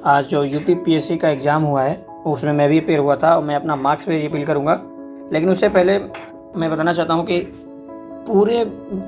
आज जो यूपीपीएससी का एग्ज़ाम हुआ है उसमें मैं भी अपेयर हुआ था और मैं अपना मार्क्स भी रिवील करूँगा। लेकिन उससे पहले मैं बताना चाहता हूँ कि पूरे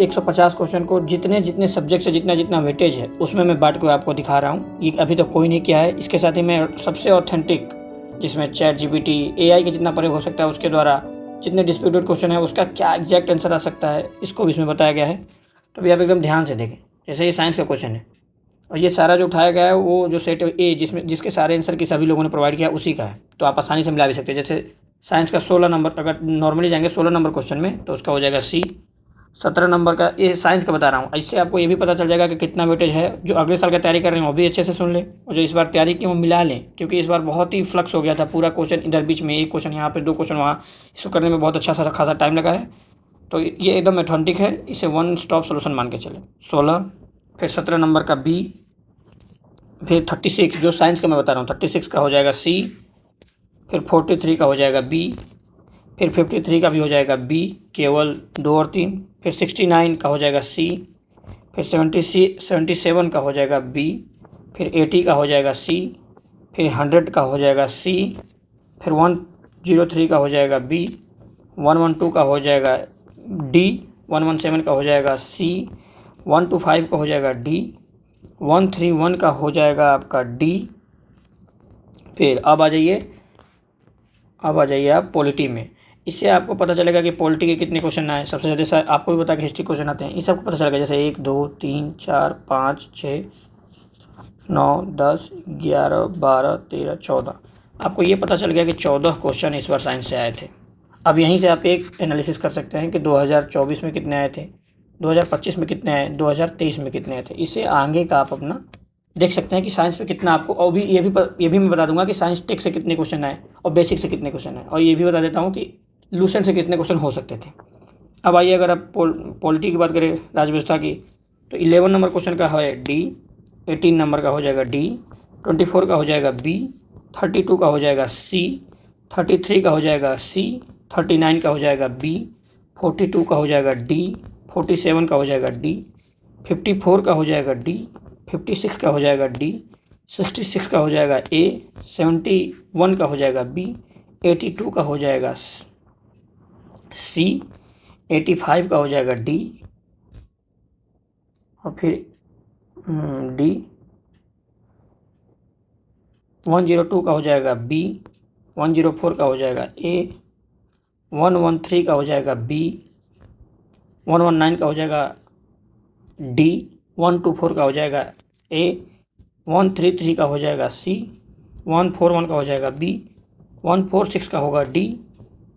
150 क्वेश्चन को जितने जितने सब्जेक्ट से जितना जितना वेटेज है उसमें मैं बांट के आपको दिखा रहा हूँ। ये अभी तक कोई नहीं किया है। इसके साथ ही मैं सबसे ऑथेंटिक, जिसमें चैट जीपीटी एआई के जितना प्रयोग हो सकता है उसके द्वारा जितने डिस्प्यूटेड क्वेश्चन है उसका क्या एग्जैक्ट आंसर आ सकता है, इसको भी इसमें बताया गया है। तो अभी आप एकदम ध्यान से देखें। जैसे ये साइंस का क्वेश्चन है और ये सारा जो उठाया गया है वो जो सेट ए जिसके सारे आंसर की सभी लोगों ने प्रोवाइड किया उसी का है। तो आप आसानी से मिला भी सकते हैं। जैसे साइंस का 16 नंबर, अगर नॉर्मली जाएंगे 16 नंबर क्वेश्चन में तो उसका हो जाएगा सी। 17 नंबर का, ये साइंस का बता रहा हूँ। इससे आपको ये भी पता चल जाएगा कि कितना वेटेज है। जो अगले साल का तैयारी कर रहे हैं वो भी अच्छे से सुन लें और जो इस बार तैयारी की वो मिला लें, क्योंकि इस बार बहुत ही फ्लक्स हो गया था। पूरा क्वेश्चन इधर बीच में, एक क्वेश्चन यहाँ पे, दो क्वेश्चन वहाँ, इसको करने में बहुत अच्छा खासा टाइम लगा है। तो ये एकदम ऑथेंटिक है, इसे वन स्टॉप सोल्यूशन मान के चले। 16, फिर 17 नंबर का बी, फिर 36 जो साइंस का मैं बता रहा हूँ 36 का हो जाएगा सी, फिर 43 का हो जाएगा बी, फिर 53 का भी हो जाएगा बी, केवल 2 और 3, फिर 69 का हो जाएगा सी, फिर 77 का हो जाएगा बी, फिर 80 का हो जाएगा सी, फिर 100 का हो जाएगा सी, फिर 103 का हो जाएगा बी, 112 का हो जाएगा डी, 117 का हो जाएगा सी, 125 का हो जाएगा डी, 131 का हो जाएगा आपका डी। फिर अब आ जाइए आप पॉलिटी में। इससे आपको पता चलेगा कि पॉलिटी के कितने क्वेश्चन आए। सबसे ज़्यादा आपको भी पता है कि हिस्ट्री क्वेश्चन आते हैं। इस सबको पता चलेगा। जैसे 1 2 3 4 5 6 9 10 11 12 13 14, आपको ये पता चल गया कि 14 क्वेश्चन इस बार साइंस से आए थे। अब यहीं से आप एक एनालिसिस कर सकते हैं कि 2024 में कितने आए थे, 2025 में कितने आए, 2023 में कितने आए थे। इससे आगे का आप अपना देख सकते हैं कि साइंस पे कितना आपको। और भी ये भी मैं बता दूंगा कि साइंस टेक से कितने क्वेश्चन आए और बेसिक से कितने क्वेश्चन आए, और ये भी बता देता हूँ कि लूसेंट से कितने क्वेश्चन हो सकते थे। अब आइए, अगर आप पॉलिटी की बात करें, राज्य व्यवस्था की, तो 11 नंबर क्वेश्चन का है डी, 18 नंबर का हो जाएगा डी, 24 का हो जाएगा बी, 32 का हो जाएगा सी, 33 का हो जाएगा सी, 39 का हो जाएगा बी, 42 का हो जाएगा डी, 47 का हो जाएगा डी, 54 का हो जाएगा डी, 56 का हो जाएगा डी, 66 का हो जाएगा ए, 71 का हो जाएगा बी, 82 का हो जाएगा सी, 85 का हो जाएगा डी, और फिर डी, 102 का हो जाएगा बी, 104 का हो जाएगा ए, 113 का हो जाएगा बी, 119 का हो जाएगा डी, 124 का हो जाएगा ए, 133 का हो जाएगा सी, 141 का हो जाएगा बी, 146 का होगा डी।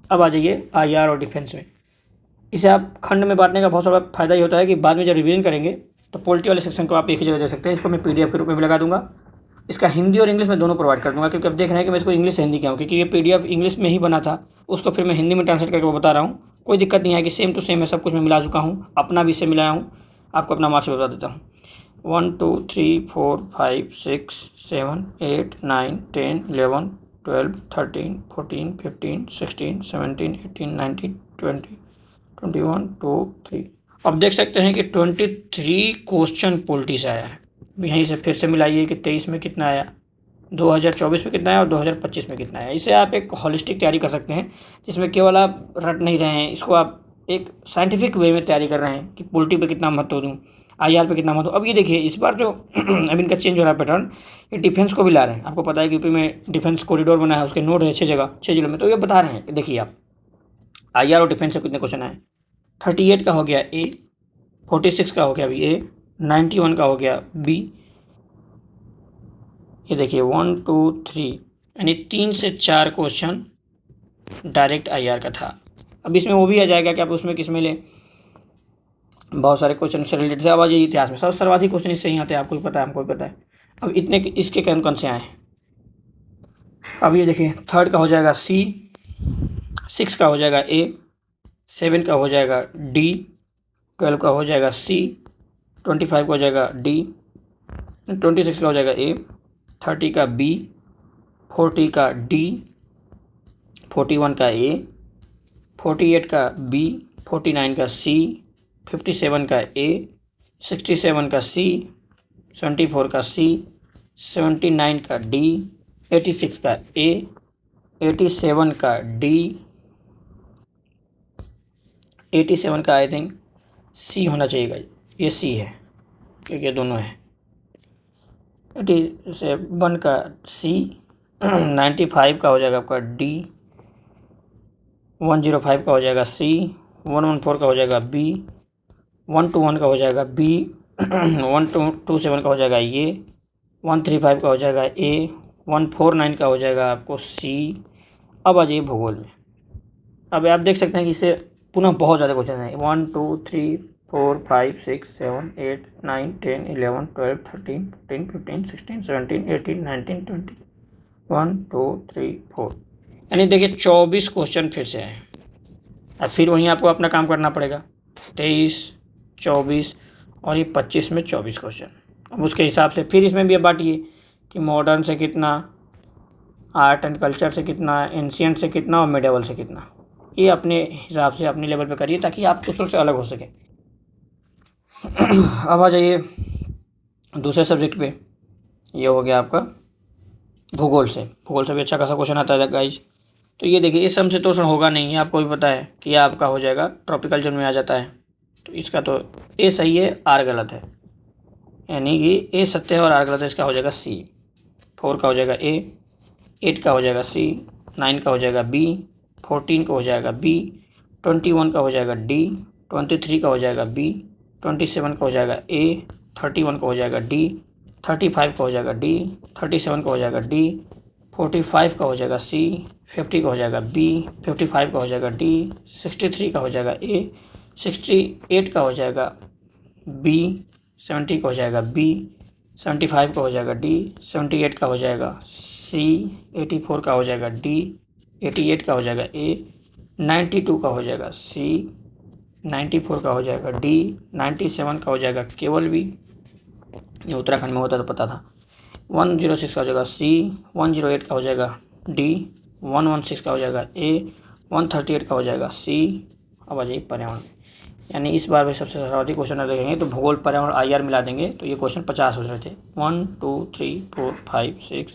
अब आ जाइए आईआर और डिफेंस में। इसे आप खंड में बांटने का बहुत सारा फायदा ये होता है कि बाद में जब रिवीजन करेंगे तो पॉलिटी वाले सेक्शन को आप एक ही जगह दे सकते हैं। इसको मैं पीडीएफ के रूप में भी लगा दूंगा। इसका हिंदी और इंग्लिश में दोनों प्रोवाइड कर दूंगा, क्योंकि अब देख रहे हैं कि मैं इसको इंग्लिश से हिंदी किया हूँ, क्योंकि ये पीडीएफ इंग्लिश में ही बना था, उसको फिर मैं हिंदी में ट्रांसलेट करके वो बता रहा हूँ। कोई दिक्कत नहीं है कि सेम टू सेम है, सब कुछ मैं मिला चुका हूँ, अपना भी इससे मिलाया हूँ। आपको अपना मार्क्स बता देता हूँ। 1 2 3 4 5 6 7 8 9 10 11 12 13 14 15 16 17 18 19 20 21 2 3। अब देख सकते हैं कि 23 क्वेश्चन पॉलिटी से आया है। यहीं से फिर से मिलाइए कि 23 में कितना आया, 2024 में कितना आया और 2025 में कितना आया। इसे आप एक होलिस्टिक तैयारी कर सकते हैं, जिसमें केवल आप रट नहीं रहे हैं, इसको आप एक साइंटिफिक वे में तैयारी कर रहे हैं कि पॉलिटी पे कितना महत्व दूँ, आईआर पे कितना महत्व। अब ये देखिए, इस बार जो अब इनका चेंज हो रहा है पैटर्न, ये डिफेंस को भी ला रहे हैं। आपको पता है कि यूपी में डिफेंस कॉरिडोर बना है, उसके नोड है 6 जगह, 6 जिलों में। तो ये बता रहे हैं कि देखिए आप आईआर और डिफेंस से कितने क्वेश्चन आए। 38 का हो गया ए, 46 का हो गया बी ए, 91 का हो गया बी। ये देखिए 1 2 3, यानी 3 से 4 क्वेश्चन डायरेक्ट आईआर का था। अब इसमें वो भी आ जाएगा कि आप उसमें किस में लें, बहुत सारे क्वेश्चन से रिलेटेड। अब आ जाइए इतिहास में, सर्वाधिक क्वेश्चन इससे ही आते हैं, आपको भी पता है, हमको भी पता है। अब इतने इसके कौन कौन से आए। अब ये देखिए, 3 का हो जाएगा सी, 6 का हो जाएगा ए, 7 का हो जाएगा डी, 12 का हो जाएगा सी, 25 का हो जाएगा डी, 26 का हो जाएगा ए, 30 का बी, 40 का डी, 41 का ए, 48 का बी, 49 का सी, 57 का ए, 67 का सी, 74 का सी, 79 का डी, 86 का ए, 87 का डी, 87 का आई थिंक सी होना चाहिए गाइस, ये सी है क्योंकि ये दोनों है। 87 का सी, 95 का हो जाएगा आपका डी, 105 का हो जाएगा सी, 114 का हो जाएगा बी, 121 का हो जाएगा बी, 127 का हो जाएगा ये, 135 का हो जाएगा ए, 149 का हो जाएगा आपको सी। अब आ जाइए भूगोल में। अब आप देख सकते हैं कि इससे पुनः बहुत ज़्यादा क्वेश्चन हैं। 1 2 3 4 5 6 7 8 9 10 11 12 13 14 15 16 17 18 19 20 1 2 3 4 यानी देखिए 24 क्वेश्चन फिर से आए। अब फिर वहीं आपको अपना काम करना पड़ेगा। 23, 24 और ये 25 में 24 क्वेश्चन। अब उसके हिसाब से फिर इसमें भी अब बांटिए कि मॉडर्न से कितना, आर्ट एंड कल्चर से कितना, एंशिएंट से कितना और मिडिवल से कितना। ये अपने हिसाब से अपने लेवल पे करिए ताकि आप दूसरों से अलग हो सके। अब आ जाइए दूसरे सब्जेक्ट पे। ये हो गया आपका भूगोल से। भूगोल से भी अच्छा खासा क्वेश्चन आता है गाइज। तो ये देखिए इस समशीतोष्ण होगा नहीं, आपको भी पता है कि आपका हो जाएगा ट्रॉपिकल जोन में आ जाता है। तो इसका तो ए सही है, आर गलत है, यानी कि ए सत्य है और आर गलत है। इसका हो जाएगा सी। 4 का हो जाएगा ए, 8 का हो जाएगा सी, 9 का हो जाएगा बी, 14 का हो जाएगा बी, 21 का हो जाएगा डी, 23 का हो जाएगा बी, 27 का हो जाएगा ए, 31 का हो जाएगा डी, 35 का हो जाएगा डी, 37 का हो जाएगा डी, 45 का हो जाएगा सी, 50 का हो जाएगा बी, 55 का हो जाएगा डी, 63 का हो जाएगा ए, 68 का हो जाएगा बी, 70 का हो जाएगा बी, 75 का हो जाएगा डी, 78 का हो जाएगा सी, 84 का हो जाएगा डी, 88 का हो जाएगा ए, 92 का हो जाएगा सी, 94 का हो जाएगा डी, 97 का हो जाएगा केवल बी, ये उत्तराखंड में होता तो पता था, 106 का हो जाएगा सी, 108 का हो जाएगा डी, 116 का हो जाएगा ए, 138 का हो जाएगा सी। अब आ जाइए पर्यावरण, यानी इस बार भी सबसे सर्वाधिक क्वेश्चन देखेंगे तो भूगोल पर्यावरण IR मिला देंगे तो ये क्वेश्चन 50 हो रहे थे। 1 2 3 4 5 6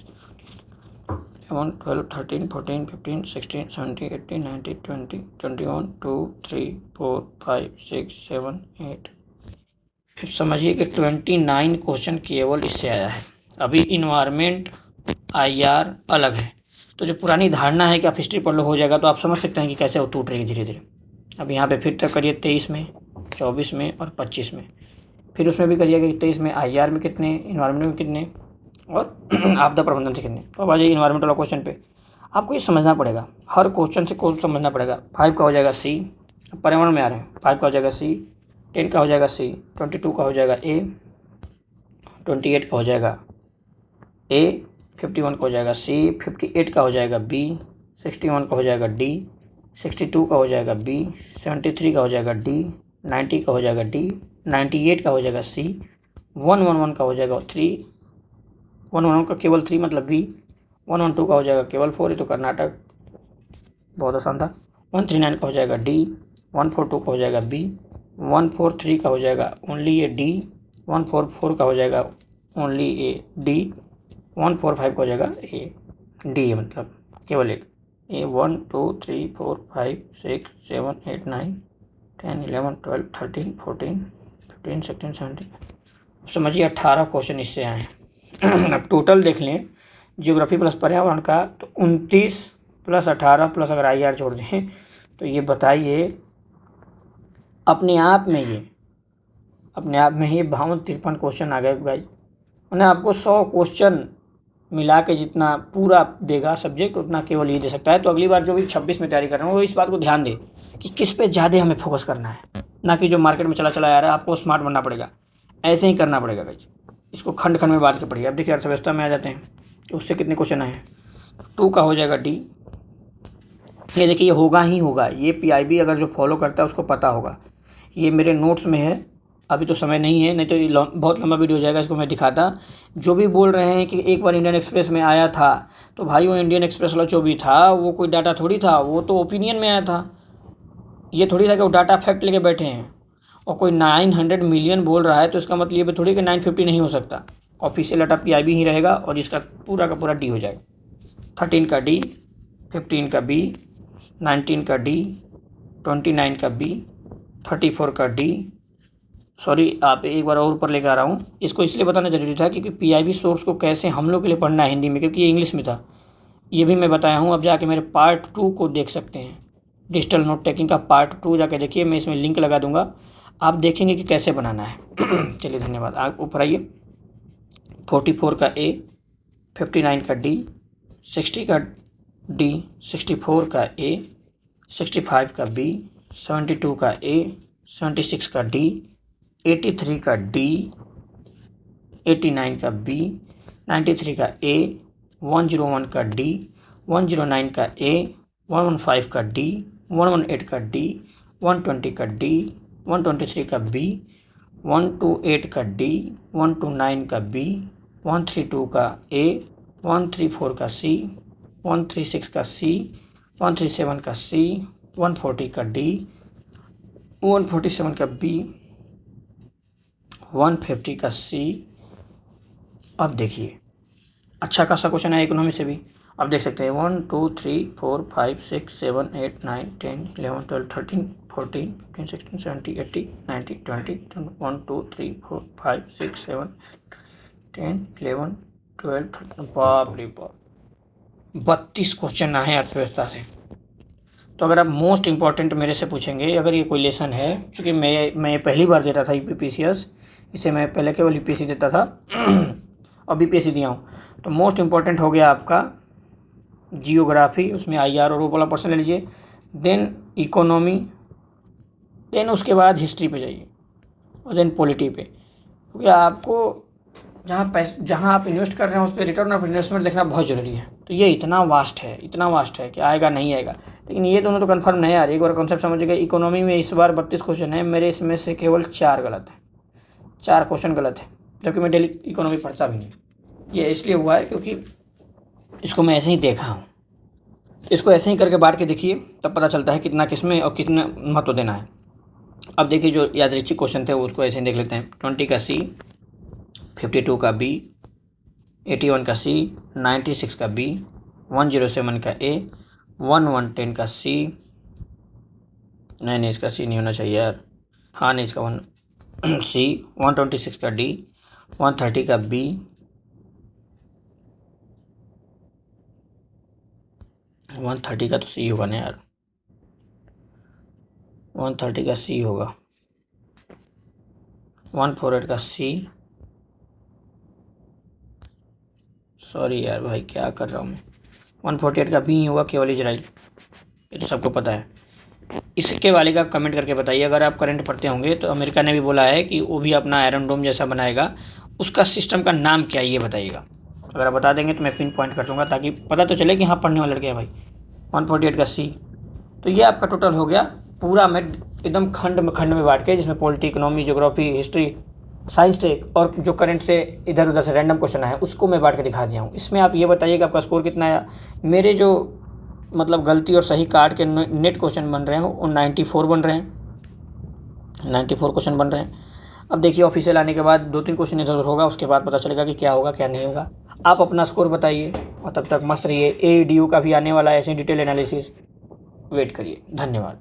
11 12 13 14 15 16 17 18 19 20 21 2 3 4 5 6 7 8। समझिए कि 29 क्वेश्चन केवल इससे आया है। अभी इन्वायरमेंट IR अलग है, तो जो पुरानी धारणा है कि आप हिस्ट्री पढ़ लो हो जाएगा, तो आप समझ सकते हैं कि कैसे वो टूट रही है धीरे धीरे। अब यहाँ पे फिर तक करिए 23 में, 24 में और 25 में। फिर उसमें भी करिएगा कि 23 में IR में कितने, इन्वायरमेंट में कितने और आपदा प्रबंधन से कितने। तो अब आ जाइए इन्वायरमेंट वाला क्वेश्चन पे। आपको ये समझना पड़ेगा, हर क्वेश्चन से कोड समझना पड़ेगा। 5 का हो जाएगा सी, पर्यावरण में आ रहे हैं। 5 का हो जाएगा सी, 10 का हो जाएगा सी, 22 का हो जाएगा ए, 28 का हो जाएगा ए, 51 का हो जाएगा सी, 58 का हो जाएगा बी, 61 का हो जाएगा डी, 62 का हो जाएगा बी, 73 का हो जाएगा डी, 90 का हो जाएगा डी, 98 का हो जाएगा सी, 111 का हो जाएगा 3, 111 का केवल 3 मतलब बी, 112 का हो जाएगा केवल 4, ये तो कर्नाटक, बहुत आसान था। 139 का हो जाएगा डी, 142 का हो जाएगा बी, 143 का हो जाएगा ओनली ए डी, 144 का हो जाएगा ओनली ए डी, 145 का हो जाएगा ए डी, मतलब केवल एक ए। 1 2 3 4 5 6 7 8 9 10 11 12 13 14 15 16 17। समझिए 18 क्वेश्चन इससे आए हैं। अब टोटल देख लें ज्योग्राफी प्लस पर्यावरण का, तो 29 प्लस 18 प्लस अगर IR जोड़ दें तो ये बताइए अपने आप में ही 52-53 क्वेश्चन आ गए भाई। मैंने आपको 100 क्वेश्चन मिला के जितना पूरा देगा सब्जेक्ट उतना केवल ये दे सकता है। तो अगली बार जो भी 26 में तैयारी कर रहे हो वो इस बात को ध्यान दे कि किस पे ज़्यादा हमें फोकस करना है, ना कि जो मार्केट में चला आ रहा है। आपको स्मार्ट बनना पड़ेगा, ऐसे ही करना पड़ेगा गाइस। इसको खंड खंड में बांट के पढ़िए। अब देखिए अर्थव्यवस्था में आ जाते हैं, तो उससे कितने क्वेश्चन आए हैं। 2 का हो जाएगा डी, ये देखिए ये होगा ही होगा, ये PIB अगर जो फॉलो करता है उसको पता होगा। ये मेरे नोट्स में है, अभी तो समय नहीं है, नहीं तो ये बहुत लंबा वीडियो हो जाएगा, इसको मैं दिखाता। जो भी बोल रहे हैं कि एक बार इंडियन एक्सप्रेस में आया था, तो भाई वो इंडियन एक्सप्रेस वाला जो भी था वो कोई डाटा थोड़ी था, वो तो ओपिनियन में आया था। ये थोड़ी था कि वो डाटा फैक्ट लेके बैठे हैं। और कोई 900 मिलियन बोल रहा है तो इसका मतलब ये थोड़ी कि 950 नहीं हो सकता। ऑफिशियल डाटा PIB ही रहेगा और इसका पूरा का पूरा D हो जाएगा। 13 का D, 15 का B, 19 का D, 29 का B, 34 का D। सॉरी, आप एक बार और ऊपर लेकर आ रहा हूँ। इसको इसलिए बताना ज़रूरी था क्योंकि PIB सोर्स को कैसे हम लोग के लिए पढ़ना है हिंदी में, क्योंकि ये इंग्लिश में था, ये भी मैं बताया हूँ। अब जाके मेरे पार्ट 2 को देख सकते हैं, डिजिटल नोट टेकिंग का पार्ट 2 जाके देखिए, मैं इसमें लिंक लगा दूंगा, आप देखेंगे कि कैसे बनाना है। चलिए धन्यवाद। आप ऊपर आइए। 44 का A, 59 का D, 60 का D, 64 का A, 65 का B, 72 का A, 76 का D, 83 का D, 89 का B, 93 का A, 101 का D, 109 का A, 115 का D, 118 का D, 120 का D, 123 का B, 128 का D, 129 का B, 132 का A, 134 का C, 136 का C, 137 का C, 140 का D, 147 का B, 150 का C। अब देखिए अच्छा खासा क्वेश्चन है इकोनॉमी से भी, आप देख सकते हैं 1 2 3 4 5 6 7 8 9 10 11 12 13 14 15 16 17 18 19 20 1 2 3 4 5 6 7 10 11 12 13। बाप रे बाप, 32 क्वेश्चन आए अर्थव्यवस्था से। तो अगर आप मोस्ट इम्पॉर्टेंट मेरे से पूछेंगे, अगर ये कोई लेसन है, चूँकि मैं पहली बार देता था UPPCS, इससे मैं पहले केवल UPSC देता था और BPSC दिया हूँ। तो मोस्ट इम्पॉर्टेंट हो गया आपका जियोग्राफी, उसमें IR और वो वाला पर्सन ले लीजिए, देन इकोनॉमी, देन उसके बाद हिस्ट्री पे जाइए और देन पॉलिटी पे, क्योंकि आपको जहाँ आप इन्वेस्ट कर रहे हैं उस पर रिटर्न ऑफ इन्वेस्टमेंट देखना बहुत ज़रूरी है। तो ये इतना वास्ट है कि आएगा नहीं आएगा, लेकिन ये दोनों तो कंफर्म नहीं आ रही। एक बार कॉन्सेप्ट समझिएगा। इकोनॉमी में इस बार 32 क्वेश्चन है, मेरे इसमें से केवल 4 गलत है, 4 क्वेश्चन गलत है, जबकि मैं डेली इकोनॉमी पढ़ता भी नहीं। ये इसलिए हुआ है क्योंकि इसको मैं ऐसे ही देखा हूँ। इसको ऐसे ही करके बांट के देखिए, तब पता चलता है कितना किसमें और कितना महत्व देना है। अब देखिए जो यादृच्छिक क्वेश्चन थे उसको ऐसे ही देख लेते हैं। 20 का C, 52 का B, 81 का C, 96 का B, 107 का A, 1110 का C, नहीं इसका C नहीं होना चाहिए यार, हाँ नहीं इसका C, 126 का D, 130 का B, 130 का तो C होगा ना यार, 130 का C होगा, 148 का C, सॉरी यार भाई क्या कर रहा हूँ मैं, 148 का B ही होगा केवल इजराइल, ये तो सबको पता है। इसके वाले का कमेंट करके बताइए। अगर आप करंट पढ़ते होंगे तो अमेरिका ने भी बोला है कि वो भी अपना आयरन डोम जैसा बनाएगा, उसका सिस्टम का नाम क्या है ये बताइएगा। अगर आप बता देंगे तो मैं पिन पॉइंट कर दूँगा ताकि पता तो चले कि हाँ पढ़ने वाले लड़के हैं भाई। 148 का C, तो ये आपका टोटल हो गया पूरा। मैं एकदम खंड में बांट के, जिसमें polity, economy, geography, history, science tech और जो करंट से इधर उधर से रैंडम क्वेश्चन आए उसको मैं बांट के दिखा दिया हूँ। इसमें आप ये बताइए कि आपका स्कोर कितना आया। मेरे जो मतलब गलती और सही काट के नेट क्वेश्चन बन रहे हैं वो 94 बन रहे हैं, 94 क्वेश्चन बन रहे हैं। अब देखिए ऑफिशियल आने के बाद 2-3 क्वेश्चन इधर होगा, उसके बाद पता चलेगा कि क्या होगा क्या नहीं होगा। आप अपना स्कोर बताइए और तब तक मस्त रहिए। AEDU का भी आने वाला है ऐसे डिटेल एनालिसिस, वेट करिए। धन्यवाद।